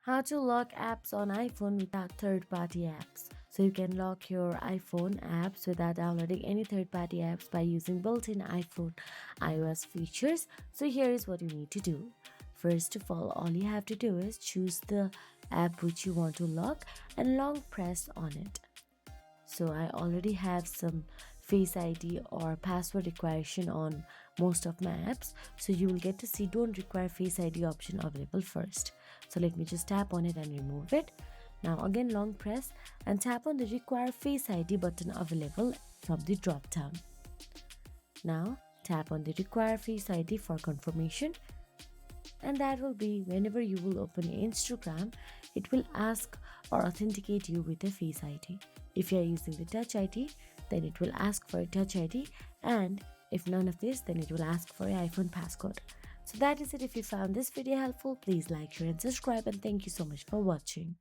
How to lock apps on iPhone without third-party apps. So you can lock your iPhone apps without downloading any third-party apps by using built-in iPhone iOS features. So here is what you need to do. First of all you have to do is choose the app which you want to lock and long press on it. So I already have some face ID or password requisition on most of my apps, so you will get to see don't require face ID option available first. So let me just tap on it and remove it. Now again long press and tap on the require face ID button available from the drop down. Now tap on the require face ID for confirmation, and that will be whenever you will open Instagram, it will ask or authenticate you with a face ID. If you are using the touch ID, then it will ask for a touch ID, and if none of this, then it will ask for an iPhone passcode. So that is it. If you found this video helpful, please like, share and subscribe, and thank you so much for watching.